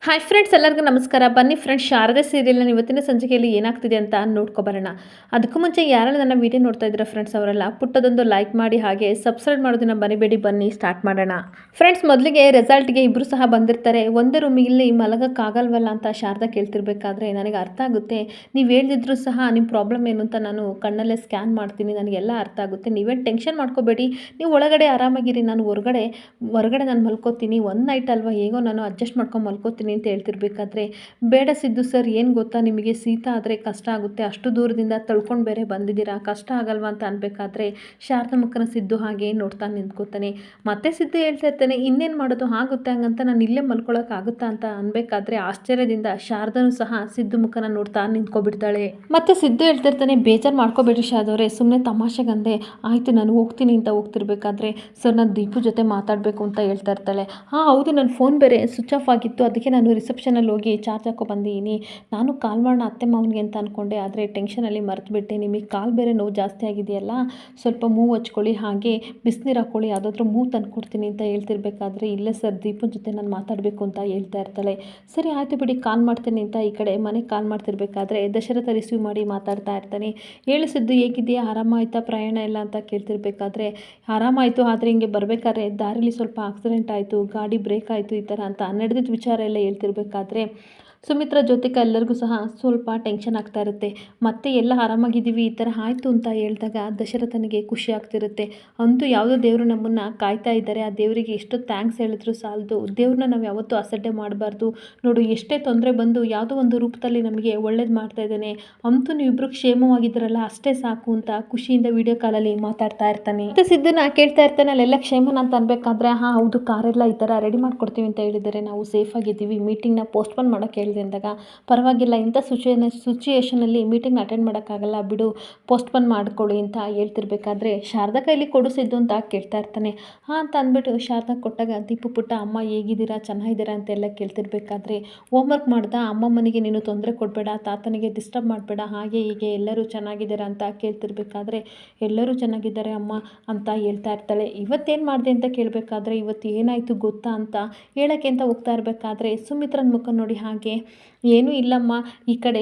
Hi friends, ಎಲ್ಲರಿಗೂ ನಮಸ್ಕಾರ. ಬನ್ನಿ ಫ್ರೆಂಡ್ಸ್, ಶಾರದೆ ಸೀರಿಯಲ್ನ ಇವತ್ತಿನ ಸಂಚಿಕೆಯಲ್ಲಿ ಏನಾಗ್ತಿದೆ ಅಂತ ನೋಡ್ಕೊಬರೋಣ. ಅದಕ್ಕೂ ಮುಂಚೆ ಯಾರೆಲ್ಲ ನನ್ನ ವಿಡಿಯೋ ನೋಡ್ತಾ ಇದ್ದೀರಾ ಫ್ರೆಂಡ್ಸ್, ಅವರೆಲ್ಲ ಪುಟ್ಟದೊಂದು ಲೈಕ್ ಮಾಡಿ ಹಾಗೆ ಸಬ್ಸ್ಕ್ರೈಬ್ ಮಾಡೋದನ್ನ ಮರಿಬೇಡಿ. ಬನ್ನಿ ಸ್ಟಾರ್ಟ್ ಮಾಡೋಣ. ಫ್ರೆಂಡ್ಸ್, ಮೊದಲಿಗೆ ರೆಸಾಲ್ಟ್ಗೆ ಇಬ್ಬರು ಸಹ ಬಂದಿರ್ತಾರೆ. ಒಂದೇ ರೂಮಿಗೆ ಮಲಗೋಕ್ಕಾಗಲ್ವಲ್ಲ ಅಂತ ಶಾರದಾ ಕೇಳ್ತಿರ್ಬೇಕಾದ್ರೆ, ನನಗೆ ಅರ್ಥ ಆಗುತ್ತೆ, ನೀವು ಹೇಳ್ದಿದ್ರು ಸಹ ನಿಮ್ಮ ಪ್ರಾಬ್ಲಮ್ ಏನು ಅಂತ ನಾನು ಕಣ್ಣಲ್ಲೇ ಸ್ಕ್ಯಾನ್ ಮಾಡ್ತೀನಿ, ನನಗೆಲ್ಲ ಅರ್ಥ ಆಗುತ್ತೆ, ನೀವೇನು ಟೆನ್ಷನ್ ಮಾಡ್ಕೋಬೇಡಿ, ನೀವು ಒಳಗಡೆ ಆರಾಮಾಗಿರಿ, ನಾನು ಹೊರಗಡೆ ನಾನು ಮಲ್ಕೋತೀನಿ, ಒಂದು ನೈಟ್ ಅಲ್ವಾ, ಹೇಗೋ ನಾನು ಅಡ್ಜಸ್ಟ್ ಮಾಡ್ಕೊಂಡು ಮಲ್ಕೋತೀನಿ ಅಂತ ಹೇಳ್ತಿರ್ಬೇಕಾದ್ರೆ, ಬೇಡ ಸಿದ್ದು ಸರ್, ಏನು ಗೊತ್ತಾ, ನಿಮಗೆ ಶೀತ ಆದರೆ ಕಷ್ಟ ಆಗುತ್ತೆ, ಅಷ್ಟು ದೂರದಿಂದ ತಳ್ಕೊಂಡು ಬೇರೆ ಬಂದಿದ್ದೀರಾ, ಕಷ್ಟ ಆಗಲ್ವಾ ಅಂತ ಅನ್ಬೇಕಾದ್ರೆ ಶಾರದಾ ಮುಖನ ಸಿದ್ದು ಹಾಗೆ ನೋಡ್ತಾ ನಿಂತ್ಕೋತಾನೆ. ಮತ್ತೆ ಸಿದ್ದು ಹೇಳ್ತಾ ಇರ್ತಾನೆ, ಇನ್ನೇನು ಮಾಡೋದು, ಆಗುತ್ತೆ ಹಂಗಂತ ನಾನು ಇಲ್ಲೇ ಮಲ್ಕೊಳಕ್ಕಾಗುತ್ತಾ ಅಂತ ಅನ್ಬೇಕಾದ್ರೆ ಆಶ್ಚರ್ಯದಿಂದ ಶಾರದನು ಸಹ ಸಿದ್ದು ಮುಖನ ನೋಡ್ತಾ ನಿಂತ್ಕೊಬಿಡ್ತಾಳೆ. ಮತ್ತೆ ಸಿದ್ದು ಹೇಳ್ತಿರ್ತಾನೆ, ಬೇಜಾರು ಮಾಡ್ಕೋಬೇಡಿ ಶಾರದವ್ರೆ, ಸುಮ್ಮನೆ ತಮಾಷೆಗಂದೆ, ಆಯಿತು ನಾನು ಹೋಗ್ತೀನಿ ಅಂತ ಹೋಗ್ತಿರ್ಬೇಕಾದ್ರೆ, ಸರ್ ನಾನು ದೀಪು ಜೊತೆ ಮಾತಾಡಬೇಕು ಅಂತ ಹೇಳ್ತಾ ಇರ್ತಾಳೆ. ಹೌದು, ನನ್ನ ಫೋನ್ ಬೇರೆ ಸ್ವಿಚ್ ಆಫ್ ಆಗಿತ್ತು, ಅದಕ್ಕೆ ನಾನು ರಿಸೆಪ್ಷನಲ್ಲಿ ಹೋಗಿ ಚಾರ್ಜ್ ಹಾಕೋ ಬಂದಿದ್ದೀನಿ, ನಾನು ಕಾಲ್ ಮಾಡೋಣ ಅತ್ತೆ ಮಾವನಿಗೆ ಅಂತ ಅಂದ್ಕೊಂಡೆ, ಆದರೆ ಟೆನ್ಷನಲ್ಲಿ ಮರೆತುಬಿಟ್ಟೆ, ನಿಮಗೆ ಕಾಲ್ ಬೇರೆ ನೋವು ಜಾಸ್ತಿ ಆಗಿದೆಯಲ್ಲ, ಸ್ವಲ್ಪ ಮೂಗು ಹಚ್ಕೊಳ್ಳಿ, ಹಾಗೆ ಬಿಸಿನೀರು ಹಾಕ್ಕೊಳ್ಳಿ, ಯಾವುದಾದ್ರೂ ಮೂಗು ತಂದು ಕೊಡ್ತೀನಿ ಅಂತ ಹೇಳ್ತಿರ್ಬೇಕಾದ್ರೆ, ಇಲ್ಲ ಸರ್ ದೀಪನ್ ಜೊತೆ ನಾನು ಮಾತಾಡಬೇಕು ಅಂತ ಹೇಳ್ತಾ ಇರ್ತಾಳೆ. ಸರಿ ಆಯಿತು ಬಿಡಿ, ಕಾಲ್ ಮಾಡ್ತೀನಿ ಅಂತ ಈ ಕಡೆ ಮನೆಗೆ ಕಾಲ್ ಮಾಡ್ತಿರ್ಬೇಕಾದ್ರೆ ದಶರಥ ರಿಸೀವ್ ಮಾಡಿ ಮಾತಾಡ್ತಾ ಇರ್ತಾನೆ. ಹೇಳು ಸಿದ್ದು, ಹೇಗಿದೆಯಾ, ಆರಾಮಾಯ್ತಾ ಪ್ರಯಾಣ ಎಲ್ಲ ಅಂತ ಕೇಳ್ತಿರ್ಬೇಕಾದ್ರೆ, ಆರಾಮಾಯಿತು, ಆದರೆ ಹಿಂಗೆ ಬರಬೇಕಾದ್ರೆ ದಾರಿಲಿ ಸ್ವಲ್ಪ ಆಕ್ಸಿಡೆಂಟ್ ಆಯಿತು, ಗಾಡಿ ಬ್ರೇಕ್ ಆಯಿತು, ಈ ಥರ ಅಂತ ನಡೆದಿದ್ದ ವಿಚಾರ ಎಲ್ಲ ಹೇಳ್ತಿರ್ಬೇಕಾದ್ರೆ ಸುಮಿತ್ರಾ ಜ್ಯೋತಿಕಾ ಎಲ್ಲರಿಗೂ ಸಹ ಸ್ವಲ್ಪ ಟೆನ್ಷನ್ ಆಗ್ತಾ ಇರುತ್ತೆ. ಮತ್ತೆ ಎಲ್ಲ ಆರಾಮಾಗಿದ್ದೀವಿ, ಈ ಥರ ಆಯಿತು ಅಂತ ಹೇಳಿದಾಗ ದಶರಥನಿಗೆ ಖುಷಿ ಆಗ್ತಿರುತ್ತೆ. ಅಂತೂ ಯಾವುದೋ ದೇವರು ನಮ್ಮನ್ನು ಕಾಯ್ತಾ ಇದ್ದಾರೆ, ಆ ದೇವರಿಗೆ ಎಷ್ಟು ಥ್ಯಾಂಕ್ಸ್ ಹೇಳಿದ್ರು ಸಾಲದು, ದೇವ್ರನ್ನ ನಾವು ಯಾವತ್ತೂ ಅಸಡ್ಡೆ ಮಾಡಬಾರ್ದು, ನೋಡು ಎಷ್ಟೇ ತೊಂದರೆ ಬಂದು ಯಾವುದೋ ಒಂದು ರೂಪದಲ್ಲಿ ನಮಗೆ ಒಳ್ಳೇದು ಮಾಡ್ತಾ ಇದ್ದಾನೆ, ಅಂತೂ ನೀವಿಬ್ಬರು ಕ್ಷೇಮವಾಗಿದ್ದರಲ್ಲ ಅಷ್ಟೇ ಸಾಕು ಅಂತ ಖುಷಿಯಿಂದ ವಿಡಿಯೋ ಕಾಲಲ್ಲಿ ಮಾತಾಡ್ತಾ ಇರ್ತಾನೆ. ಮತ್ತೆ ಸಿದ್ದನ್ನ ಕೇಳ್ತಾ ಇರ್ತಾನೆ, ಅಲ್ಲೆಲ್ಲ ಕ್ಷೇಮನ ಅಂತ ಅನ್ಬೇಕಾದ್ರೆ, ಹೌದು ಕಾರೆಲ್ಲ ಈ ಥರ ರೆಡಿ ಮಾಡ್ಕೊಡ್ತೀವಿ ಅಂತ ಹೇಳಿದ್ದಾರೆ, ನಾವು ಸೇಫ್ ಆಗಿದ್ದೀವಿ, ಮೀಟಿಂಗ್ನ ಪೋಸ್ಟ್ಪೋನ್ ಮಾಡೋಕ್ಕೆ ಹೇಳಿದೆ ಅಂದಾಗ, ಪರವಾಗಿಲ್ಲ, ಇಂಥ ಸಿಚುಯೇಷನಲ್ಲಿ ಮೀಟಿಂಗ್ ಅಟೆಂಡ್ ಮಾಡೋಕ್ಕಾಗಲ್ಲ ಬಿಡು, ಪೋಸ್ಟ್ಪೋನ್ ಮಾಡ್ಕೊಳ್ಳಿ ಅಂತ ಹೇಳ್ತಿರ್ಬೇಕಾದ್ರೆ, ಶಾರದಾ ಕೈಲಿ ಕೊಡಿಸಿದ್ದು ಅಂತ ಕೇಳ್ತಾ ಇರ್ತಾನೆ. ಅಂತ ಅಂದ್ಬಿಟ್ಟು ಶಾರದಾ ಕೊಟ್ಟಾಗ, ದೀಪು ಪುಟ್ಟ ಅಮ್ಮ ಹೇಗಿದ್ದೀರಾ, ಚೆನ್ನಾಗಿದ್ದೀರಾ ಅಂತೆಲ್ಲ ಕೇಳ್ತಿರ್ಬೇಕಾದ್ರೆ, ಹೋಮ್ವರ್ಕ್ ಮಾಡ್ದ, ಅಮ್ಮಮ್ಮನಿಗೆ ನೀನು ತೊಂದರೆ ಕೊಡಬೇಡ, ತಾತನಿಗೆ ಡಿಸ್ಟರ್ಬ್ ಮಾಡಬೇಡ, ಹಾಗೆ ಹೀಗೆ ಎಲ್ಲರೂ ಚೆನ್ನಾಗಿದ್ದೀರಾ ಅಂತ ಕೇಳ್ತಿರ್ಬೇಕಾದ್ರೆ, ಎಲ್ಲರೂ ಚೆನ್ನಾಗಿದ್ದಾರೆ ಅಮ್ಮ ಅಂತ ಹೇಳ್ತಾ ಇರ್ತಾಳೆ. ಇವತ್ತೇನು ಮಾಡಿದೆ ಅಂತ ಕೇಳಬೇಕಾದ್ರೆ, ಇವತ್ತು ಏನಾಯಿತು ಗೊತ್ತಾ ಅಂತ ಹೇಳೋಕ್ಕೆ ಅಂತ ಹೋಗ್ತಾ ಇರಬೇಕಾದ್ರೆ ಸುಮಿತ್ರನ ಮುಖ ನೋಡಿ ಹಾಗೆ, ಏನೂ ಇಲ್ಲಮ್ಮ, ಈ ಕಡೆ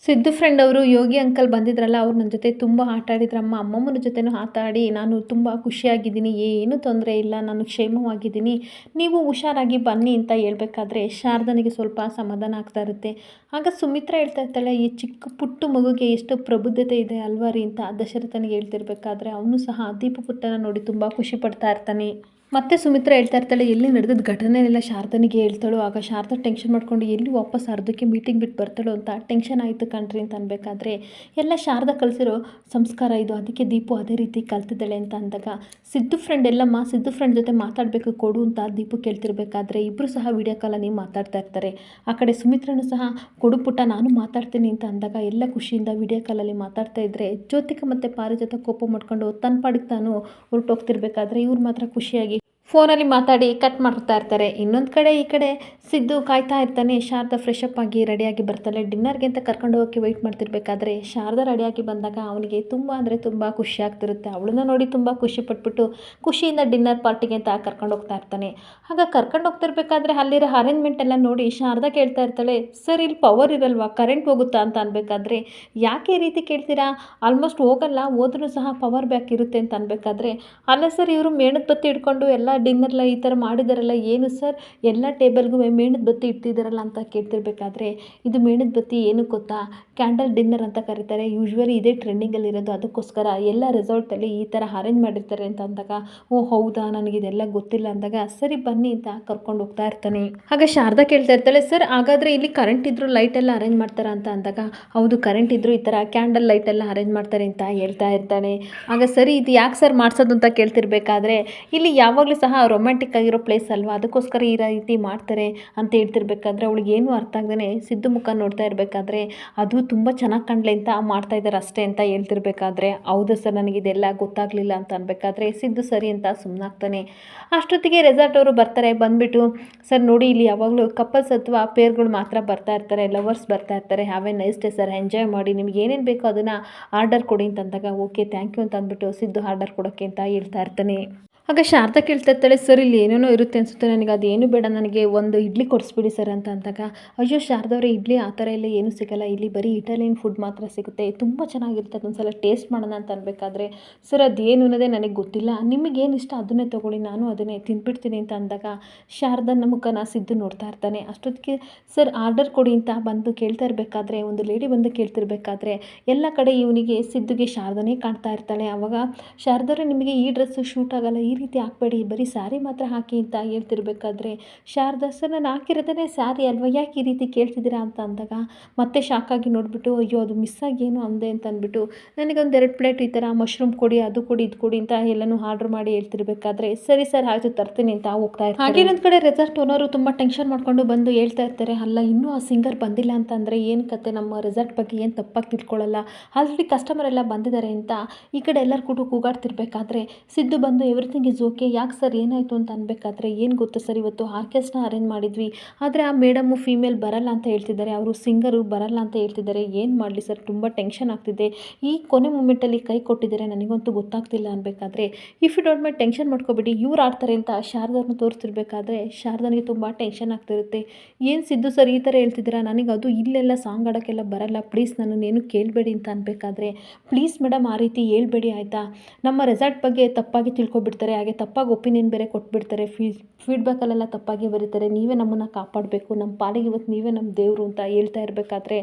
ಸಿದ್ದು ಫ್ರೆಂಡ್ ಅವರು ಯೋಗಿ ಅಂಕಲ್ ಬಂದಿದ್ರಲ್ಲ, ಅವ್ರು ನನ್ನ ಜೊತೆ ತುಂಬ ಆಟ ಆಡಿದ್ರಮ್ಮ, ಅಮ್ಮಮ್ಮನ ಜೊತೆನೂ ಆಟ ಆಡಿ ನಾನು ತುಂಬ ಖುಷಿಯಾಗಿದ್ದೀನಿ, ಏನೂ ತೊಂದರೆ ಇಲ್ಲ, ನಾನು ಕ್ಷೇಮವಾಗಿದ್ದೀನಿ, ನೀವು ಹುಷಾರಾಗಿ ಬನ್ನಿ ಅಂತ ಹೇಳ್ಬೇಕಾದ್ರೆ ಶಾರದನಿಗೆ ಸ್ವಲ್ಪ ಸಮಾಧಾನ ಆಗ್ತಾ ಇರುತ್ತೆ. ಆಗ ಸುಮಿತ್ರಾ ಹೇಳ್ತಾ ಇರ್ತಾಳೆ, ಈ ಚಿಕ್ಕ ಪುಟ್ಟು ಮಗುಗೆ ಎಷ್ಟು ಪ್ರಬುದ್ಧತೆ ಇದೆ ಅಲ್ವಾ ರೀ ಅಂತ ದಶರಥನಿಗೆ ಹೇಳ್ತಿರ್ಬೇಕಾದ್ರೆ, ಅವನು ಸಹ ದೀಪು ಪುಟ್ಟನ ನೋಡಿ ತುಂಬ ಖುಷಿ ಪಡ್ತಾ ಇರ್ತಾನೆ. ಮತ್ತೆ ಸುಮಿತ್ರಾ ಹೇಳ್ತಾ ಇರ್ತಾಳೆ, ಎಲ್ಲಿ ನಡೆದಿದ್ದ ಘಟನೆನೆಲ್ಲ ಶಾರದನಿಗೆ ಹೇಳ್ತಾಳೋ, ಆಗ ಶಾರದಾ ಟೆನ್ಷನ್ ಮಾಡ್ಕೊಂಡು ಎಲ್ಲಿ ವಾಪಸ್ ಅರ್ಧಕ್ಕೆ ಮೀಟಿಂಗ್ ಬಿಟ್ಟು ಬರ್ತಾಳೋ ಅಂತ ಟೆನ್ಷನ್ ಆಯಿತು ಕಣ್ರಿ ಅಂತ ಅನ್ಬೇಕಾದ್ರೆ, ಎಲ್ಲ ಶಾರದಾ ಕಲಿಸಿರೋ ಸಂಸ್ಕಾರ ಇದು, ಅದಕ್ಕೆ ದೀಪು ಅದೇ ರೀತಿ ಕಲ್ತಿದ್ದಾಳೆ ಅಂತ ಅಂದಾಗ, ಸಿದ್ದು ಫ್ರೆಂಡ್ ಎಲ್ಲಮ್ಮ, ಸಿದ್ದು ಫ್ರೆಂಡ್ ಜೊತೆ ಮಾತಾಡಬೇಕು ಕೊಡು ಅಂತ ದೀಪು ಕೇಳ್ತಿರ್ಬೇಕಾದ್ರೆ ಇಬ್ಬರು ಸಹ ವಿಡಿಯೋ ಕಾಲಲ್ಲಿ ಮಾತಾಡ್ತಾ ಇರ್ತಾರೆ. ಆ ಕಡೆ ಸುಮಿತ್ರನು ಸಹ ಕೊಡು ಪುಟ್ಟ ನಾನು ಮಾತಾಡ್ತೀನಿ ಅಂತ ಅಂದಾಗ ಎಲ್ಲ ಖುಷಿಯಿಂದ ವಿಡಿಯೋ ಕಾಲಲ್ಲಿ ಮಾತಾಡ್ತಾ ಇದ್ದರೆ, ಜ್ಯೋತಿಕಾ ಮತ್ತು ಪಾರಿಜಾತ ಕೋಪ ಮಾಡ್ಕೊಂಡು ತನ್ನ ಪಾಡಿಗೆ ತಾನು ಹೊರಟೋಗ್ತಿರ್ಬೇಕಾದ್ರೆ ಇವ್ರು ಮಾತ್ರ ಖುಷಿಯಾಗಿ ಫೋನಲ್ಲಿ ಮಾತಾಡಿ ಕಟ್ ಮಾಡ್ತಾ ಇರ್ತಾರೆ. ಇನ್ನೊಂದು ಕಡೆ ಈ ಕಡೆ ಸಿದ್ದು ಕಾಯ್ತಾ ಇರ್ತಾನೆ. ಶಾರದಾ ಫ್ರೆಶ್ ಅಪ್ ಆಗಿ ರೆಡಿಯಾಗಿ ಬರ್ತಾಳೆ. ಡಿನ್ನರ್ಗೆ ಅಂತ ಕರ್ಕೊಂಡು ಹೋಗೋಕ್ಕೆ ವೆಯ್ಟ್ ಮಾಡ್ತಿರ್ಬೇಕಾದ್ರೆ ಶಾರದಾ ರೆಡಿಯಾಗಿ ಬಂದಾಗ ಅವನಿಗೆ ತುಂಬ ಅಂದರೆ ತುಂಬ ಖುಷಿ ಆಗ್ತಿರುತ್ತೆ. ಅವಳನ್ನ ನೋಡಿ ತುಂಬ ಖುಷಿ ಪಟ್ಬಿಟ್ಟು ಖುಷಿಯಿಂದ ಡಿನ್ನರ್ ಪಾರ್ಟಿಗೆ ಅಂತ ಕರ್ಕೊಂಡು ಹೋಗ್ತಾ ಇರ್ತಾನೆ. ಆಗ ಕರ್ಕೊಂಡು ಹೋಗ್ತಿರ್ಬೇಕಾದ್ರೆ ಅಲ್ಲಿರೋ ಅರೇಂಜ್ಮೆಂಟ್ ಎಲ್ಲ ನೋಡಿ ಶಾರದಾ ಕೇಳ್ತಾ ಇರ್ತಾಳೆ, ಸರ್ ಇಲ್ಲಿ ಪವರ್ ಇರಲ್ವಾ, ಕರೆಂಟ್ ಹೋಗುತ್ತಾ ಅಂತ ಅನ್ಬೇಕಾದ್ರೆ, ಯಾಕೆ ಈ ರೀತಿ ಕೇಳ್ತೀರಾ, ಆಲ್ಮೋಸ್ಟ್ ಹೋಗಲ್ಲ, ಹೋದ್ರೂ ಸಹ ಪವರ್ ಬ್ಯಾಕ್ ಇರುತ್ತೆ ಅಂತ ಅನ್ಬೇಕಾದ್ರೆ, ಅಲ್ಲ ಸರ್ ಇವರು ಮೇಣದ ಬತ್ತಿ ಹಿಡ್ಕೊಂಡು ಎಲ್ಲ ಡಿನ್ನರ್ಲ ಈ ಥರ ಮಾಡಿದಾರಲ್ಲ, ಏನು ಸರ್ ಎಲ್ಲ ಟೇಬಲ್ಗೂ ಮೇಣದ ಬತ್ತಿ ಇಟ್ಟಿದ್ದಾರಲ್ಲ ಅಂತ ಕೇಳ್ತಿರ್ಬೇಕಾದ್ರೆ, ಇದು ಮೇಣದ ಬತ್ತಿ ಏನು ಗೊತ್ತಾ, ಕ್ಯಾಂಡಲ್ ಡಿನ್ನರ್ ಅಂತ ಕರೀತಾರೆ, ಯೂಶ್ವಲಿ ಇದೇ ಟ್ರೆಂಡಿಂಗಲ್ಲಿರೋದು, ಅದಕ್ಕೋಸ್ಕರ ಎಲ್ಲ ರೆಸಾರ್ಟಲ್ಲಿ ಈ ಥರ ಅರೇಂಜ್ ಮಾಡಿರ್ತಾರೆ ಅಂತ ಅಂದಾಗ, ಓ ಹೌದಾ, ನನಗಿದೆಲ್ಲ ಗೊತ್ತಿಲ್ಲ ಅಂದಾಗ, ಸರಿ ಬನ್ನಿ ಅಂತ ಕರ್ಕೊಂಡು ಹೋಗ್ತಾ ಇರ್ತಾನೆ. ಆಗ ಶಾರದಾ ಕೇಳ್ತಾ ಇರ್ತಾಳೆ, ಸರ್ ಹಾಗಾದರೆ ಇಲ್ಲಿ ಕರೆಂಟ್ ಇದ್ದರೂ ಲೈಟ್ ಎಲ್ಲ ಅರೇಂಜ್ ಮಾಡ್ತಾರಾ ಅಂತ ಅಂದಾಗ, ಹೌದು ಕರೆಂಟ್ ಇದ್ದರೂ ಈ ಥರ ಕ್ಯಾಂಡಲ್ ಲೈಟ್ ಎಲ್ಲ ಅರೇಂಜ್ ಮಾಡ್ತಾರೆ ಅಂತ ಹೇಳ್ತಾ ಇರ್ತಾನೆ. ಆಗ ಸರಿ ಇದು ಯಾಕೆ ಸರ್ ಮಾಡಿಸೋದು ಅಂತ ಕೇಳ್ತಿರ್ಬೇಕಾದ್ರೆ, ಇಲ್ಲಿ ಯಾವಾಗಲೂ ಸಹ ರೊಮ್ಯಾಂಟಿಕ್ ಆಗಿರೋ ಪ್ಲೇಸ್ ಅಲ್ವಾ, ಅದಕ್ಕೋಸ್ಕರ ಈ ರೀತಿ ಮಾಡ್ತಾರೆ ಅಂತ ಹೇಳ್ತಿರ್ಬೇಕಾದ್ರೆ ಅವಳಿಗೆ ಏನೂ ಅರ್ಥ ಆಗದೇ ಸಿದ್ದು ಮುಖ ನೋಡ್ತಾ ಇರಬೇಕಾದ್ರೆ, ಅದು ತುಂಬ ಚೆನ್ನಾಗಿ ಕಾಣಲಿ ಅಂತ ಮಾಡ್ತಾ ಇದ್ದಾರೆ ಅಷ್ಟೇ ಅಂತ ಹೇಳ್ತಿರ್ಬೇಕಾದ್ರೆ, ಹೌದು ಸರ್ ನನಗಿದೆಲ್ಲ ಗೊತ್ತಾಗಲಿಲ್ಲ ಅಂತ ಅನ್ಬೇಕಾದ್ರೆ ಸಿದ್ದು ಸರಿ ಅಂತ ಸುಮ್ಮನಾಗ್ತಾನೆ. ಅಷ್ಟೊತ್ತಿಗೆ ರೆಸಾರ್ಟ್ ಅವರು ಬರ್ತಾರೆ. ಬಂದುಬಿಟ್ಟು, ಸರ್ ನೋಡಿ ಇಲ್ಲಿ ಯಾವಾಗಲೂ ಕಪಲ್ಸ್ ಅಥವಾ ಪೇರ್ಗಳು ಮಾತ್ರ ಬರ್ತಾ ಇರ್ತಾರೆ, ಲವರ್ಸ್ ಬರ್ತಾ ಇರ್ತಾರೆ, have A nice day sir, enjoy ಮಾಡಿ, ನಿಮ್ಗೆ ಏನೇನು ಬೇಕೋ ಅದನ್ನು ಆರ್ಡರ್ ಕೊಡಿ ಅಂತ ಅಂದಾಗ, ಓಕೆ ಥ್ಯಾಂಕ್ ಯು ಅಂತ ಅಂದ್ಬಿಟ್ಟು ಸಿದ್ದು ಆರ್ಡರ್ ಕೊಡೋಕ್ಕೆ ಅಂತ ಹೇಳ್ತಾ ಇರ್ತಾನೆ. ಆಗ ಶಾರದಾ ಕೇಳ್ತಾ ಇರ್ತಾಳೆ, ಸರ್ ಇಲ್ಲಿ ಏನೇನೋ ಇರುತ್ತೆ ಅನಿಸುತ್ತೆ, ನನಗೆ ಅದೇನು ಬೇಡ, ನನಗೆ ಒಂದು ಇಡ್ಲಿ ಕೊಡಿಸ್ಬಿಡಿ ಸರ್ ಅಂತ ಅಂದಾಗ, ಅಯ್ಯೋ ಶಾರದವ್ರೆ, ಇಡ್ಲಿ ಆ ಥರ ಎಲ್ಲ ಏನೂ ಸಿಗೋಲ್ಲ, ಇಲ್ಲಿ ಬರೀ ಇಟಾಲಿಯನ್ ಫುಡ್ ಮಾತ್ರ ಸಿಗುತ್ತೆ, ತುಂಬ ಚೆನ್ನಾಗಿರುತ್ತೆ, ಅದೊಂದ್ಸಲ ಟೇಸ್ಟ್ ಮಾಡೋಣ ಅಂತ ಅನ್ಬೇಕಾದ್ರೆ, ಸರ್ ಅದೇನು ಅನ್ನೋದೇ ನನಗೆ ಗೊತ್ತಿಲ್ಲ, ನಿಮಗೇನು ಇಷ್ಟ ಅದನ್ನೇ ತೊಗೊಳ್ಳಿ, ನಾನು ಅದನ್ನೇ ತಿಂದ್ಬಿಡ್ತೀನಿ ಅಂತ ಅಂದಾಗ ಶಾರದನ ಮುಖನ ಸಿದ್ದು ನೋಡ್ತಾ ಇರ್ತಾನೆ. ಅಷ್ಟೊತ್ತಿಗೆ ಸರ್ ಆರ್ಡರ್ ಕೊಡಿ ಅಂತ ಬಂದು ಕೇಳ್ತಾ ಇರಬೇಕಾದ್ರೆ, ಒಂದು ಲೇಡಿ ಬಂದು ಕೇಳ್ತಿರ್ಬೇಕಾದ್ರೆ ಎಲ್ಲ ಕಡೆ ಇವನಿಗೆ ಸಿದ್ದುಗೆ ಶಾರದನೇ ಕಾಣ್ತಾ ಇರ್ತಾಳೆ. ಆವಾಗ ಶಾರದವ್ರೆ, ನಿಮಗೆ ಈ ಡ್ರೆಸ್ಸು ಶೂಟ್ ಆಗಲ್ಲ, ಈ ರೀತಿ ಹಾಕ್ಬೇಡಿ, ಬರೀ ಸ್ಯಾರಿ ಮಾತ್ರ ಹಾಕಿ ಅಂತ ಹೇಳ್ತಿರ್ಬೇಕಾದ್ರೆ ಶಾರದಾ, ಸರ್ ನಾನು ಹಾಕಿರೋದೇ ಸ್ಯಾರಿ ಅಲ್ವಾ, ಯಾಕೆ ಈ ರೀತಿ ಕೇಳ್ತಿದ್ದೀರಾ ಅಂತ ಅಂದಾಗ ಮತ್ತೆ ಶಾಕಾಗಿ ನೋಡಿಬಿಟ್ಟು, ಅಯ್ಯೋ ಅದು ಮಿಸ್ ಆಗಿ ಏನು ಅಂದೆ ಅಂತ ಅಂದ್ಬಿಟ್ಟು, ನನಗೊಂದು 2 ಪ್ಲೇಟ್ ಈ ಥರ ಮಶ್ರೂಮ್ ಕೊಡಿ, ಅದು ಕೊಡಿ, ಇದು ಕೊಡಿ ಅಂತ ಎಲ್ಲನೂ ಆರ್ಡ್ರ್ ಮಾಡಿ ಹೇಳ್ತಿರ್ಬೇಕಾದ್ರೆ, ಸರಿ ಸರ್ ಆಯಿತು ತರ್ತೀನಿ ಅಂತ ಹೋಗ್ತಾ ಇರ್ತಾರೆ. ಹಾಗೆ ಇನ್ನೊಂದು ಕಡೆ ರೆಸಾರ್ಟ್ ಓನರು ತುಂಬ ಟೆನ್ಷನ್ ಮಾಡ್ಕೊಂಡು ಬಂದು ಹೇಳ್ತಾ ಇರ್ತಾರೆ, ಅಲ್ಲ ಇನ್ನೂ ಆ ಸಿಂಗರ್ ಬಂದಿಲ್ಲ ಅಂತಂದರೆ ಏನು ಕತೆ, ನಮ್ಮ ರೆಸಾರ್ಟ್ ಬಗ್ಗೆ ಏನು ತಪ್ಪಾಗಿ ತಿಳ್ಕೊಳ್ಳಲ್ಲ, ಆಲ್ರೆಡಿ ಕಸ್ಟಮರ್ ಎಲ್ಲ ಬಂದಿದ್ದಾರೆ ಅಂತ ಈ ಕಡೆ ಎಲ್ಲರೂ ಕೂಡ ಕೂಗಾಡ್ತಿರ್ಬೇಕಾದ್ರೆ ಸಿದ್ದು ಬಂದು ಎವ್ರಿಥಿಂಗ್ ಈಸ್ ಓಕೆ, ಯಾಕೆ ಸರ್ ಏನಾಯಿತು ಅಂತ ಅನ್ಬೇಕಾದ್ರೆ, ಏನು ಗೊತ್ತಾ ಸರ್, ಇವತ್ತು ಆರ್ಕೆಸ್ಟ್ರಾ ಅರೇಂಜ್ ಮಾಡಿದ್ವಿ, ಆದರೆ ಆ ಮೇಡಮ್ಮು ಫೀಮೇಲ್ ಬರಲ್ಲ ಅಂತ ಹೇಳ್ತಿದ್ದಾರೆ, ಅವರು ಸಿಂಗರು ಬರಲ್ಲ ಅಂತ ಹೇಳ್ತಿದ್ದಾರೆ, ಏನು ಮಾಡಲಿ ಸರ್, ತುಂಬ ಟೆನ್ಷನ್ ಆಗ್ತಿದೆ, ಈ ಕೊನೆ ಮೂಮೆಂಟಲ್ಲಿ ಕೈ ಕೊಟ್ಟಿದ್ದಾರೆ, ನನಗಂತೂ ಗೊತ್ತಾಗ್ತಿಲ್ಲ ಅನ್ಬೇಕಾದ್ರೆ, if you don't mind tension ಮಾಡ್ಕೊಬೇಡಿ, ಇವ್ರು ಆಡ್ತಾರೆ ಅಂತ ಶಾರದವ್ರನ್ನ ತೋರಿಸ್ತಿರ್ಬೇಕಾದ್ರೆ ಶಾರದನಿಗೆ ತುಂಬ ಟೆನ್ಷನ್ ಆಗ್ತಿರುತ್ತೆ. ಏನು ಸಿದ್ದು ಸರ್ ಈ ಥರ ಹೇಳ್ತಿದ್ದೀರಾ, ನನಗೆ ಅದು ಇಲ್ಲೆಲ್ಲ ಸಾಂಗ್ ಆಡೋಕ್ಕೆಲ್ಲ ಬರಲ್ಲ, ಪ್ಲೀಸ್ ನನ್ನನ್ನೇನು ಕೇಳಬೇಡಿ ಅಂತ ಅನ್ಬೇಕಾದ್ರೆ, ಪ್ಲೀಸ್ ಮೇಡಮ್ ಆ ರೀತಿ ಹೇಳ್ಬೇಡಿ ಆಯಿತಾ, ನಮ್ಮ ರೆಸಾರ್ಟ್ ಬಗ್ಗೆ ತಪ್ಪಾಗಿ ತಿಳ್ಕೊಬಿಡ್ತಾರೆ, ಹಾಗೆ ತಪ್ಪಾಗಿ ಒಪಿನಿಯನ್ ಬೇರೆ ಕೊಟ್ಬಿಡ್ತಾರೆ, ಫೀಡ್ಬ್ಯಾಕಲ್ಲೆಲ್ಲ ತಪ್ಪಾಗಿ ಬರೀತಾರೆ, ನೀವೇ ನಮ್ಮನ್ನು ಕಾಪಾಡಬೇಕು, ನಮ್ಮ ಪಾಲಿಗೆ ಇವತ್ತು ನೀವೇ ನಮ್ಮ ದೇವರು ಅಂತ ಹೇಳ್ತಾ ಇರಬೇಕಾದ್ರೆ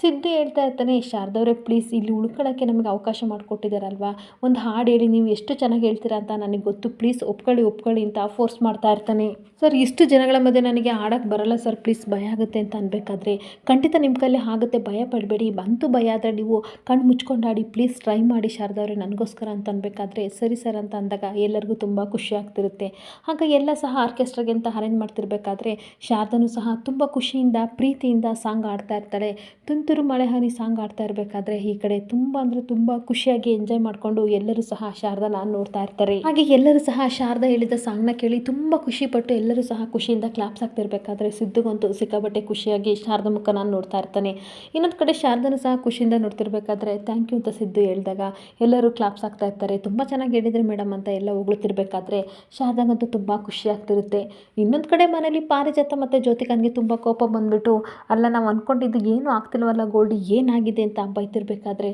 ಸಿದ್ದು ಹೇಳ್ತಾ ಇರ್ತಾನೆ, ಶಾರದವ್ರೆ ಪ್ಲೀಸ್ ಇಲ್ಲಿ ಉಳ್ಕೊಳ್ಳೋಕ್ಕೆ ನಮಗೆ ಅವಕಾಶ ಮಾಡಿಕೊಟ್ಟಿದ್ದಾರಲ್ವಾ, ಒಂದು ಹಾಡು ಹೇಳಿ, ನೀವು ಎಷ್ಟು ಚೆನ್ನಾಗಿ ಹೇಳ್ತೀರಾ ಅಂತ ನನಗೆ ಗೊತ್ತು, ಪ್ಲೀಸ್ ಒಪ್ಕೊಳ್ಳಿ ಅಂತ ಫೋರ್ಸ್ ಮಾಡ್ತಾ ಇರ್ತಾನೆ. ಸರ್ ಇಷ್ಟು ಜನಗಳ ಮಧ್ಯೆ ನನಗೆ ಆಡೋಕ್ಕೆ ಬರಲ್ಲ ಸರ್, ಪ್ಲೀಸ್ ಭಯ ಆಗುತ್ತೆ ಅಂತ ಅನ್ಬೇಕಾದ್ರೆ, ಖಂಡಿತ ನಿಮ್ಮ ಕೈಲಿ ಆಗುತ್ತೆ, ಭಯ ಪಡಬೇಡಿ, ಬಂತು ಭಯ ಆದರೆ ನೀವು ಕಣ್ಣು ಮುಚ್ಕೊಂಡು ಆಡಿ, ಪ್ಲೀಸ್ ಟ್ರೈ ಮಾಡಿ ಶಾರದವ್ರೆ ನನಗೋಸ್ಕರ ಅಂತ ಅನ್ಬೇಕಾದ್ರೆ, ಸರಿ ಸರ್ ಅಂತ ಅಂದಾಗ ಎಲ್ಲರಿಗೂ ತುಂಬ ಖುಷಿ ಆಗ್ತಿರುತ್ತೆ. ಆಗ ಎಲ್ಲ ಸಹ ಆರ್ಕೆಸ್ಟ್ರಾಗೆ ಅಂತ ಅರೇಂಜ್ ಮಾಡ್ತಿರ್ಬೇಕಾದ್ರೆ ಶಾರದನೂ ಸಹ ತುಂಬ ಖುಷಿಯಿಂದ ಪ್ರೀತಿಯಿಂದ ಸಾಂಗ್ ಆಡ್ತಾ ಇರ್ತಾಳೆ. ತುಂತುರು ಮಳೆ ಹನಿ ಸಾಂಗ್ ಆಡ್ತಾ ಇರಬೇಕಾದ್ರೆ ಈ ಕಡೆ ತುಂಬ ಅಂದರೆ ತುಂಬ ಖುಷಿಯಾಗಿ ಎಂಜಾಯ್ ಮಾಡಿಕೊಂಡು ಎಲ್ಲರೂ ಸಹ ಶಾರದನ ನೋಡ್ತಾ ಇರ್ತಾರೆ. ಹಾಗೆ ಎಲ್ಲರೂ ಸಹ ಶಾರದಾ ಹೇಳಿದ ಸಾಂಗ್ನ ಕೇಳಿ ತುಂಬ ಖುಷಿಪಟ್ಟು ಎಲ್ಲರೂ ಸಹ ಖುಷಿಯಿಂದ ಕ್ಲಾಪ್ಸ್ ಆಗ್ತಿರ್ಬೇಕಾದ್ರೆ ಸಿದ್ದುಗಂತೂ ಸಿಕ್ಕಾಬಟ್ಟೆ ಖುಷಿಯಾಗಿ ಶಾರದಾ ಮುಖನ ನೋಡ್ತಾ ಇರ್ತಾನೆ. ಇನ್ನೊಂದು ಕಡೆ ಶಾರದನೂ ಸಹ ಖುಷಿಯಿಂದ ನೋಡ್ತಿರ್ಬೇಕಾದ್ರೆ ಥ್ಯಾಂಕ್ ಯು ಅಂತ ಸಿದ್ದು ಹೇಳಿದಾಗ ಎಲ್ಲರೂ ಕ್ಲಾಪ್ಸ್ ಆಗ್ತಾ ಇರ್ತಾರೆ. ತುಂಬ ಚೆನ್ನಾಗಿ ಹೇಳಿದ್ರಿ ಮೇಡಮ್ ಅಂತ ಎಲ್ಲ ಹೊಗಳುತ್ತಿರ್ಬೇಕಾದ್ರೆ ಶಾರದಾಗಂತೂ ತುಂಬ ಖುಷಿ ಆಗ್ತಿರುತ್ತೆ. ಇನ್ನೊಂದು ಕಡೆ ಮನೇಲಿ ಪಾರಿಜಾತ ಮತ್ತು ಜ್ಯೋತಿಕನಿಗೆ ತುಂಬ ಕೋಪ ಬಂದುಬಿಟ್ಟು, ಅಲ್ಲ ನಾವು ಅಂದ್ಕೊಂಡಿದ್ದು ಏನೂ ಆಗ್ತಿಲ್ವಲ್ಲ ಗೋಲ್ಡಿ, ಏನಾಗಿದೆ ಅಂತ ಬೈತಿರ್ಬೇಕಾದ್ರೆ,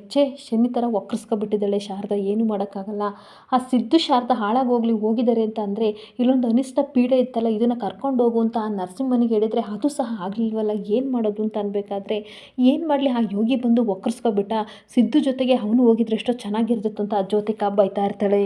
ಶನಿ ಥರ ಒಕ್ಕರ್ಸ್ಕೊಬಿಟ್ಟಿದ್ದಾಳೆ ಶಾರದಾ, ಏನೂ ಮಾಡೋಕ್ಕಾಗಲ್ಲ, ಆ ಸಿದ್ದು ಶಾರದಾ ಹೋಗಿದ್ದಾರೆ ಅಂತ ಅಂದರೆ ಇಲ್ಲೊಂದು ಅನಿಷ್ಟ ಪೀಡೆ ಇತ್ತಲ್ಲ, ಇದನ್ನು ಕರ್ಕೊಂಡು ಹೋಗು ಅಂತ ಆ ನರಸಿಂಹನಿಗೆ ಹೇಳಿದರೆ ಅದು ಸಹ ಆಗಲಿಲ್ವಲ್ಲ, ಏನು ಮಾಡೋದು ಅಂತ ಅನ್ಬೇಕಾದ್ರೆ, ಏನು ಮಾಡಲಿ, ಆ ಯೋಗಿ ಬಂದು ಒಕ್ಕರ್ಸ್ಕೊಬಿಟ್ಟ, ಸಿದ್ದು ಜೊತೆಗೆ ಅವನು ಹೋಗಿದ್ರೆ ಎಷ್ಟೋ ಚೆನ್ನಾಗಿರ್ತಿತ್ತು ಅಂತ ಜ್ಯೋತಿಕಾ ಬೈತಾ ಇರ್ತಾಳೆ.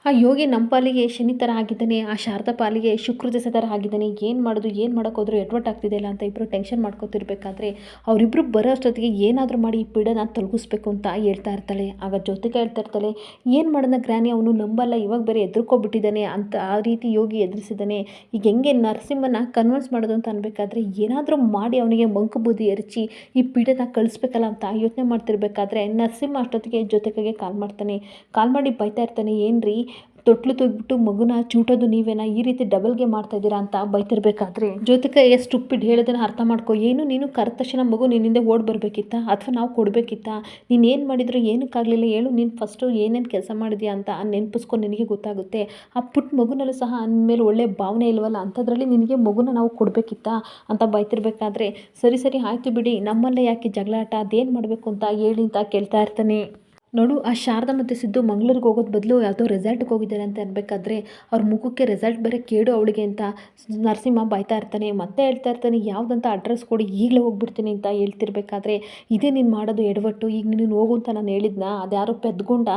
ಆ ಯೋಗಿ ನಮ್ಮ ಪಾಲಿಗೆ ಶನಿ ಥರ ಆಗಿದ್ದಾನೆ, ಆ ಶಾರದಾ ಪಾಲಿಗೆ ಶುಕ್ರ ದಶೆ ಥರ ಆಗಿದ್ದಾನೆ, ಏನು ಮಾಡೋದು, ಏನು ಮಾಡೋಕ್ಕೋದ್ರೂ ಎಡ್ವರ್ಟ್ ಆಗ್ತಿದೆಯಲ್ಲ ಅಂತ ಇಬ್ಬರು ಟೆನ್ಷನ್ ಮಾಡ್ಕೊತಿರ್ಬೇಕಾದ್ರೆ ಅವರಿಬ್ಬರು ಬರೋ ಅಷ್ಟೊತ್ತಿಗೆ ಏನಾದರೂ ಮಾಡಿ ಈ ಪೀಡನ ತೊಲಗಿಸ್ಬೇಕು ಅಂತ ಹೇಳ್ತಾ ಇರ್ತಾಳೆ. ಆಗ ಜ್ಯೋತಿಕಾ ಹೇಳ್ತಾ ಇರ್ತಾಳೆ, ಏನು ಮಾಡೋಣ ಗ್ರಾನಿ, ಅವನು ನಂಬಲ್ಲ, ಇವಾಗ ಬೇರೆ ಎದುರ್ಕೊಬಿಟ್ಟಿದ್ದಾನೆ ಅಂತ, ಆ ರೀತಿ ಯೋಗಿ ಎದುರಿಸಿದ್ದಾನೆ, ಈಗ ಹೆಂಗೆ ನರಸಿಂಹನ ಕನ್ವಿನ್ಸ್ ಮಾಡೋದು ಅಂತ ಅನ್ಬೇಕಾದ್ರೆ ಏನಾದರೂ ಮಾಡಿ ಅವನಿಗೆ ಮಂಕು ಬೂದಿ ಎರಚಿ ಈ ಪೀಡನ ಕಳಿಸ್ಬೇಕಲ್ಲ ಅಂತ ಯೋಚನೆ ಮಾಡ್ತಿರ್ಬೇಕಾದ್ರೆ ನರಸಿಂಹ ಅಷ್ಟೊತ್ತಿಗೆ ಜ್ಯೋತಿಕಾಗೆ ಕಾಲ್ ಮಾಡಿ ಬೈತಾ ಇರ್ತಾನೆ, ಏನ್ರಿ ತೊಟ್ಲು ತೆಗ್ಬಿಟ್ಟು ಮಗುನ ಚೂಟೋದು ನೀವೇನಾ, ಈ ರೀತಿ ಡಬಲ್ಗೆ ಮಾಡ್ತಾ ಇದ್ದೀರಾ ಅಂತ ಬೈತಿರ್ಬೇಕಾದ್ರೆ ಜ್ಯೋತಿಕಾ ಎಷ್ಟು ಉಪ್ಪಿಟ್ಟು ಹೇಳೋದನ್ನು ಅರ್ಥ ಮಾಡ್ಕೊ, ನೀನು ಕರೆದ ತಕ್ಷಣ ಮಗು ನಿನ್ನಿಂದ ಓಡ್ ಬರಬೇಕಿತ್ತಾ ಅಥವಾ ನಾವು ಕೊಡಬೇಕಿತ್ತಾ, ನೀನು ಏನು ಮಾಡಿದ್ರು ಏನಕ್ಕಾಗಲಿಲ್ಲ ಹೇಳು, ನೀನು ಫಸ್ಟು ಏನೇನು ಕೆಲಸ ಮಾಡಿದ್ಯಾ ಅಂತ ನೆನಪಿಸ್ಕೊಂಡು ನಿನಗೆ ಗೊತ್ತಾಗುತ್ತೆ, ಆ ಪುಟ್ಟ ಮಗುನಲ್ಲೂ ಸಹ ಅಂದಮೇಲೆ ಒಳ್ಳೆ ಭಾವನೆ ಇಲ್ವಲ್ಲ, ಅಂಥದ್ರಲ್ಲಿ ನಿನಗೆ ಮಗುನ ನಾವು ಕೊಡಬೇಕಿತ್ತಾ ಅಂತ ಬೈತಿರ್ಬೇಕಾದ್ರೆ, ಸರಿ ಆಯಿತು ಬಿಡಿ, ನಮ್ಮಲ್ಲೇ ಯಾಕೆ ಜಗಳಾಟ, ಅದೇನು ಮಾಡಬೇಕು ಅಂತ ಹೇಳಿ ಅಂತ ಕೇಳ್ತಾ ಇರ್ತಾನೆ. ನೋಡು, ಆ ಶಾರದಾ ಮತ್ತು ಸಿದ್ದು ಮಂಗಳೂರಿಗೆ ಹೋಗೋದು ಬದಲು ಯಾವುದೋ ರೆಸಾರ್ಟ್ಗೆ ಹೋಗಿದ್ದಾರೆ ಅಂತ ಅನ್ಬೇಕಾದ್ರೆ ಅವ್ರ ಮುಖಕ್ಕೆ ರೆಸಾರ್ಟ್ ಬೇರೆ ಕೇಡು ಅವಳಿಗೆ ಅಂತ ನರಸಿಂಹ ಬೈತಾ ಇರ್ತಾನೆ. ಮತ್ತೆ ಹೇಳ್ತಾ ಇರ್ತಾನೆ, ಯಾವುದಂತ ಅಡ್ರೆಸ್ ಕೊಡಿ, ಈಗಲೇ ಹೋಗ್ಬಿಡ್ತೀನಿ ಅಂತ ಹೇಳ್ತಿರ್ಬೇಕಾದ್ರೆ, ಇದೇ ನೀನು ಮಾಡೋದು ಎಡವಟ್ಟು, ಈಗ ನೀನು ಹೋಗು ಅಂತ ನಾನು ಹೇಳಿದ್ನ, ಅದು ಯಾರೋ ಪೆದ್ದುಗೊಂಡ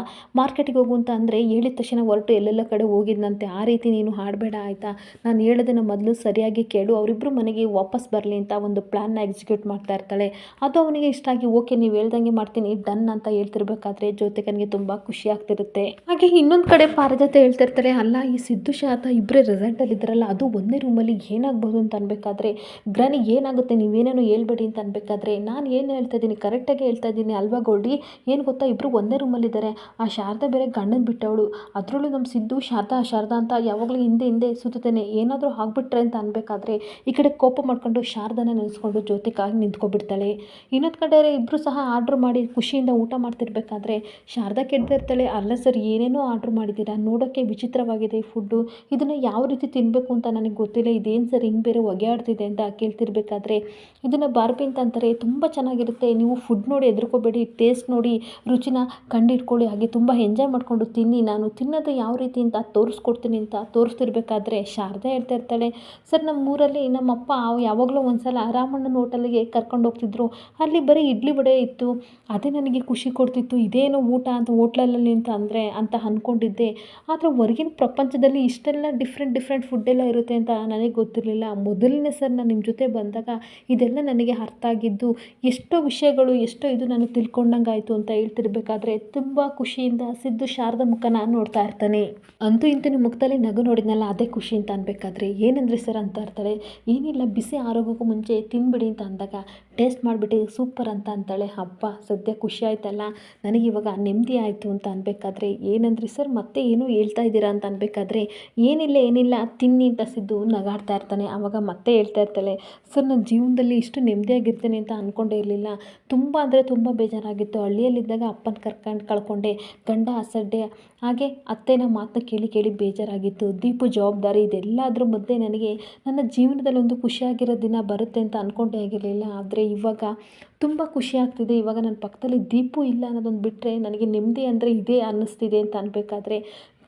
ಮಾರ್ಕೆಟಿಗೆ ಹೋಗು ಅಂತ ಅಂದರೆ ಹೇಳಿದ ತಕ್ಷಣ ಹೊರಟು ಎಲ್ಲೆಲ್ಲ ಕಡೆ ಹೋಗಿದ್ನಂತೆ, ಆ ರೀತಿ ನೀನು ಹಾಡಬೇಡ ಆಯಿತಾ, ನಾನು ಹೇಳೋದನ್ನು ಮೊದಲು ಸರಿಯಾಗಿ ಕೇಳು, ಅವರಿಬ್ಬರು ಮನೆಗೆ ವಾಪಸ್ ಬರಲಿ ಅಂತ ಒಂದು ಪ್ಲ್ಯಾನ್ನ ಎಕ್ಸಿಕ್ಯೂಟ್ ಮಾಡ್ತಾ ಇರ್ತಾಳೆ. ಅದು ಅವನಿಗೆ ಇಷ್ಟ ಆಗಿ, ಓಕೆ ನೀವು ಹೇಳ್ದಂಗೆ ಮಾಡ್ತೀನಿ ಡನ್ ಅಂತ ಹೇಳ್ತಿರ್ಬೇಕಾದ್ರೆ ಜ್ಯೋತಿಕನಿಗೆ ತುಂಬ ಖುಷಿ ಆಗ್ತಿರುತ್ತೆ. ಹಾಗೆ ಇನ್ನೊಂದು ಕಡೆ ಪಾರಿಜಾತ ಹೇಳ್ತಿರ್ತಾರೆ, ಅಲ್ಲ ಈ ಸಿದ್ದು ಶಾರದಾ ಇಬ್ಬರೇ ರೆಸಾರ್ಟಲ್ಲಿ ಇದ್ರಲ್ಲ, ಅದು ಒಂದೇ ರೂಮಲ್ಲಿ ಏನಾಗ್ಬೋದು ಅಂತ ಅನ್ಬೇಕಾದ್ರೆ, ಗ್ರಾನಿ ಏನಾಗುತ್ತೆ ನೀವೇನೇನು ಹೇಳ್ಬೇಡಿ ಅಂತ ಅನ್ಬೇಕಾದ್ರೆ, ನಾನು ಏನು ಹೇಳ್ತಾ ಇದ್ದೀನಿ ಕರೆಕ್ಟಾಗಿ ಹೇಳ್ತಾ ಇದ್ದೀನಿ ಅಲ್ವಾ ಗೋಲ್ಡಿ, ಏನು ಗೊತ್ತಾ, ಇಬ್ಬರು ಒಂದೇ ರೂಮಲ್ಲಿದ್ದಾರೆ, ಆ ಶಾರದಾ ಬೇರೆ ಗಂಡನ ಬಿಟ್ಟವಳು, ಅದರಲ್ಲೂ ನಮ್ಮ ಸಿದ್ದು ಶಾರದಾ ಅಂತ ಯಾವಾಗಲೂ ಹಿಂದೆ ಸುತ್ತುತ್ತೇನೆ, ಏನಾದರೂ ಆಗ್ಬಿಟ್ರೆ ಅಂತ ಅನ್ಬೇಕಾದ್ರೆ ಈ ಕಡೆ ಕೋಪ ಮಾಡ್ಕೊಂಡು ಶಾರದಾನ ನೆನೆಸ್ಕೊಂಡು ಜ್ಯೋತಿಕಾಗಿ ನಿಂತ್ಕೊಬಿಡ್ತಾಳೆ. ಇನ್ನೊಂದು ಕಡೆ ಇಬ್ಬರು ಸಹ ಆರ್ಡ್ರ್ ಮಾಡಿ ಖುಷಿಯಿಂದ ಊಟ ಮಾಡ್ತಿರ್ಬೇಕಾದ್ರೆ ತಿನ್ಬೇಕಾದ್ರೆ ಶಾರದಾ ಕೇಳ್ತಾ ಇರ್ತಾಳೆ, ಅಲ್ಲ ಸರ್ ಏನೇನೋ ಆರ್ಡ್ರ್ ಮಾಡಿದ್ದೀರಾ, ನೋಡೋಕ್ಕೆ ವಿಚಿತ್ರವಾಗಿದೆ ಈ ಫುಡ್ಡು, ಇದನ್ನು ಯಾವ ರೀತಿ ತಿನ್ನಬೇಕು ಅಂತ ನನಗೆ ಗೊತ್ತಿಲ್ಲ, ಇದೇನು ಸರ್ ಹಿಂಗೆ ಬೇರೆ ಹೊಗೆ ಆಡ್ತಿದೆ ಅಂತ ಕೇಳ್ತಿರ್ಬೇಕಾದ್ರೆ, ಇದನ್ನು ಬಾರ್ಬಿ ಅಂತ ಅಂತಾರೆ, ತುಂಬ ಚೆನ್ನಾಗಿರುತ್ತೆ, ನೀವು ಫುಡ್ ನೋಡಿ ಹೆದರ್ಕೋಬೇಡಿ, ಟೇಸ್ಟ್ ನೋಡಿ ರುಚಿನ ಕಂಡಿಡ್ಕೊಳ್ಳಿ, ಹಾಗೆ ತುಂಬ ಎಂಜಾಯ್ ಮಾಡಿಕೊಂಡು ತಿನ್ನಿ, ನಾನು ತಿನ್ನೋದು ಯಾವ ರೀತಿ ಅಂತ ತೋರಿಸ್ಕೊಡ್ತೀನಿ ಅಂತ ತೋರಿಸ್ತಿರ್ಬೇಕಾದ್ರೆ ಶಾರದಾ ಹೇಳ್ತಾ ಇರ್ತಾಳೆ, ಸರ್ ನಮ್ಮೂರಲ್ಲಿ ನಮ್ಮಪ್ಪ ಯಾವಾಗಲೂ ಒಂದು ಸಲ ರಾಮಣ್ಣನ ಹೋಟೆಲಿಗೆ ಕರ್ಕೊಂಡು ಹೋಗ್ತಿದ್ರು, ಅಲ್ಲಿ ಬರೀ ಇಡ್ಲಿ ವಡೆ ಇತ್ತು, ಅದೇ ನನಗೆ ಖುಷಿ ಕೊಡ್ತಿತ್ತು, ಇದೇನೋ ಊಟ ಅಂತ ಹೋಟ್ಲಲ್ಲಿ ಅಂತ ಅಂದರೆ ಅಂತ ಅಂದ್ಕೊಂಡಿದ್ದೆ, ಆದರೆ ಹೊರಗಿನ ಪ್ರಪಂಚದಲ್ಲಿ ಇಷ್ಟೆಲ್ಲ ಡಿಫ್ರೆಂಟ್ ಫುಡ್ಡೆಲ್ಲ ಇರುತ್ತೆ ಅಂತ ನನಗೆ ಗೊತ್ತಿರಲಿಲ್ಲ, ಮೊದಲನೇ ಸರ್ ನಾನು ನಿಮ್ಮ ಜೊತೆ ಬಂದಾಗ ಇದೆಲ್ಲ ನನಗೆ ಅರ್ಥ ಆಗಿದ್ದು, ಎಷ್ಟೋ ವಿಷಯಗಳು ಎಷ್ಟೋ ಇದು ನನಗೆ ತಿಳ್ಕೊಂಡಂಗಾಯಿತು ಅಂತ ಹೇಳ್ತಿರ್ಬೇಕಾದ್ರೆ ತುಂಬ ಖುಷಿಯಿಂದ ಸಿದ್ದು ಶಾರದಾ ಮುಖನ ನೋಡ್ತಾ ಇರ್ತಾನೆ. ಅಂತೂ ಇಂತೂ ನಿಮ್ಮ ಮುಖದಲ್ಲಿ ನಗು ನೋಡಿದ್ನಲ್ಲ ಅದೇ ಖುಷಿ ಅಂತ ಅನ್ಬೇಕಾದ್ರೆ, ಏನಂದ್ರೆ ಸರ್ ಅಂತ ಇರ್ತಾಳೆ, ಏನಿಲ್ಲ ಬಿಸಿ ಆರೋಗ್ಯಕ್ಕೂ ಮುಂಚೆ ತಿನ್ಬಿಡಿ ಅಂತ ಅಂದಾಗ ಟೇಸ್ಟ್ ಮಾಡಿಬಿಟ್ಟು ಸೂಪರ್ ಅಂತ ಅಂತಾಳೆ. ಹಬ್ಬ ಸದ್ಯ ಖುಷಿ ಆಯ್ತಲ್ಲ, ನನಗೆ ಇವಾಗ ನೆಮ್ಮದಿ ಆಯಿತು ಅಂತ ಅನ್ಬೇಕಾದ್ರೆ, ಏನಂದ್ರಿ ಸರ್ ಮತ್ತೆ ಏನೋ ಹೇಳ್ತಾ ಇದ್ದೀರಾ ಅಂತ ಅನ್ಬೇಕಾದ್ರೆ, ಏನಿಲ್ಲ ತಿನ್ನಿ ಅಂತ ಸಿದ್ದು ನಗಾಡ್ತಾ ಇರ್ತಾನೆ. ಆವಾಗ ಮತ್ತೆ ಹೇಳ್ತಾ ಇರ್ತಾಳೆ, ಸರ್ ನನ್ನ ಜೀವನದಲ್ಲಿ ಇಷ್ಟು ನೆಮ್ಮದಿಯಾಗಿರ್ತೇನೆ ಅಂತ ಅಂದ್ಕೊಂಡೇ ಇರಲಿಲ್ಲ, ತುಂಬ ಅಂದರೆ ತುಂಬ ಬೇಜಾರಾಗಿತ್ತು, ಹಳ್ಳಿಯಲ್ಲಿದ್ದಾಗ ಅಪ್ಪನ ಕಳ್ಕೊಂಡೆ, ಗಂಡ ಅಸಡ್ಡೆ, ಹಾಗೆ ಅತ್ತೆನ ಮಾತನ್ನ ಕೇಳಿ ಬೇಜಾರಾಗಿತ್ತು, ದೀಪು ಜವಾಬ್ದಾರಿ, ಇದೆಲ್ಲದ್ರ ಮಧ್ಯೆ ನನಗೆ ನನ್ನ ಜೀವನದಲ್ಲಿ ಒಂದು ಖುಷಿಯಾಗಿರೋ ದಿನ ಬರುತ್ತೆ ಅಂತ ಅಂದ್ಕೊಂಡೇ ಆಗಿರಲಿಲ್ಲ, ಆದರೆ ಇವಾಗ ತುಂಬ ಖುಷಿ ಆಗ್ತಿದೆ, ಇವಾಗ ನನ್ನ ಪಕ್ಕದಲ್ಲಿ ದೀಪು ಇಲ್ಲ ಅನ್ನೋದೊಂದು ಬಿಟ್ಟರೆ ನನಗೆ ನೆಮ್ಮದಿ ಅಂದರೆ ಇದೇ ಅನ್ನಿಸ್ತಿದೆ ಅಂತ ಅನ್ಬೇಕಾದ್ರೆ,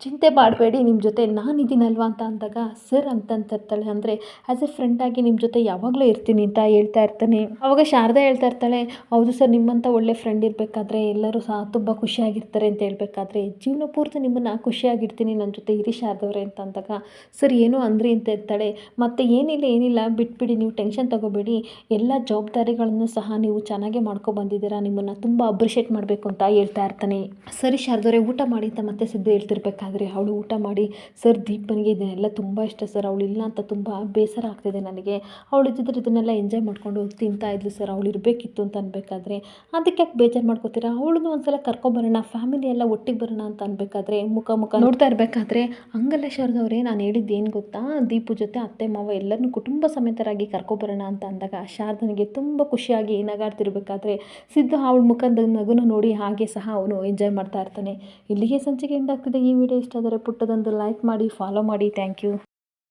ಚಿಂತೆ ಮಾಡಬೇಡಿ ನಿಮ್ಮ ಜೊತೆ ನಾನಿದ್ದೀನಲ್ವ ಅಂತ ಅಂದಾಗ, ಸರ್ ಅಂತಂತಿರ್ತಾಳೆ, ಅಂದರೆ ಆ್ಯಸ್ ಎ ಫ್ರೆಂಡಾಗಿ ನಿಮ್ಮ ಜೊತೆ ಯಾವಾಗಲೂ ಇರ್ತೀನಿ ಅಂತ ಹೇಳ್ತಾ ಇರ್ತಾನೆ. ಆವಾಗ ಶಾರದಾ ಹೇಳ್ತಾ ಇರ್ತಾಳೆ, ಹೌದು ಸರ್ ನಿಮ್ಮಂಥ ಒಳ್ಳೆ ಫ್ರೆಂಡ್ ಇರಬೇಕಾದ್ರೆ ಎಲ್ಲರೂ ಸಹ ತುಂಬ ಖುಷಿಯಾಗಿರ್ತಾರೆ ಅಂತ ಹೇಳ್ಬೇಕಾದ್ರೆ, ಜೀವನ ಪೂರ್ತಿ ನಿಮ್ಮನ್ನು ಖುಷಿಯಾಗಿರ್ತೀನಿ ನನ್ನ ಜೊತೆ ಇರಿ ಶಾರದವ್ರೆ ಅಂತ ಅಂದಾಗ, ಸರ್ ಏನೋ ಅಂದ್ರಿ ಅಂತ ಇರ್ತಾಳೆ. ಮತ್ತು ಏನಿಲ್ಲ ಬಿಟ್ಬಿಡಿ, ನೀವು ಟೆನ್ಷನ್ ತೊಗೋಬೇಡಿ, ಎಲ್ಲ ಜವಾಬ್ದಾರಿಗಳನ್ನು ಸಹ ನೀವು ಚೆನ್ನಾಗೇ ಬಂದಿದ್ದೀರಾ, ನಿಮ್ಮನ್ನು ತುಂಬ ಅಪ್ರಿಷಿಯೇಟ್ ಮಾಡಬೇಕು ಅಂತ ಹೇಳ್ತಾ ಇರ್ತಾನೆ. ಸರಿ ಶಾರದವ್ರೆ ಊಟ ಮಾಡಿ ಅಂತ ಮತ್ತೆ ಸಿದ್ದು ಹೇಳ್ತಿರ್ಬೇಕಾದ್ರೆ, ಅವಳು ಊಟ ಮಾಡಿ, ಸರ್ ದೀಪನಿಗೆ ಇದನ್ನೆಲ್ಲ ತುಂಬ ಇಷ್ಟ ಸರ್, ಅವಳಿಲ್ಲ ಅಂತ ತುಂಬ ಬೇಸರ ಆಗ್ತಿದೆ ನನಗೆ, ಅವಳು ಇದ್ದಿದ್ರೆ ಇದನ್ನೆಲ್ಲ ಎಂಜಾಯ್ ಮಾಡಿಕೊಂಡು ತಿಂತಾ ಇದ್ಲು ಸರ್, ಅವಳು ಇರಬೇಕಿತ್ತು ಅಂತ ಅನ್ಬೇಕಾದ್ರೆ, ಅದಕ್ಕೆ ಯಾಕೆ ಬೇಜಾರು ಮಾಡ್ಕೋತೀರಾ, ಅವಳನ್ನು ಒಂದ್ಸಲ ಕರ್ಕೊಂಬರೋಣ, ಫ್ಯಾಮಿಲಿ ಎಲ್ಲ ಒಟ್ಟಿಗೆ ಬರೋಣ ಅಂತ ಅನ್ಬೇಕಾದ್ರೆ, ಮುಖ ನೋಡ್ತಾ ಇರಬೇಕಾದ್ರೆ, ಹಂಗಲ್ಲ ಶಾರದವ್ರೆ ನಾನು ಹೇಳಿದ್ದು ಏನು ಗೊತ್ತಾ, ದೀಪು ಜೊತೆ ಅತ್ತೆ ಮಾವ ಎಲ್ಲರನ್ನೂ ಕುಟುಂಬ ಸಮೇತರಾಗಿ ಕರ್ಕೊಬರೋಣ ಅಂತ ಅಂದಾಗ, ಶಾರದನಿಗೆ ತುಂಬ ಖುಷಿಯಾಗಿ ನಗಾಡ್ತಿರ್ಬೇಕಾದ್ರೆ, ಸಿದ್ದು ಅವಳ ಮುಖದ ನಗುನ ನೋಡಿ ಹಾಗೆ ಸಹ ಅವನು ಎಂಜಾಯ್ ಮಾಡ್ತಾ ಇರ್ತಾನೆ. ಇಲ್ಲಿಗೆ ಸಂಚಿಕೆ ಎಂದಾಗ್ತಿದೆ. ಈ ವಿಡಿಯೋ ಇಷ್ಟ ಆದರೆ ಪುಟ್ಟದೊಂದು ಲೈಕ್ ಮಾಡಿ, ಫಾಲೋ ಮಾಡಿ. Thank you.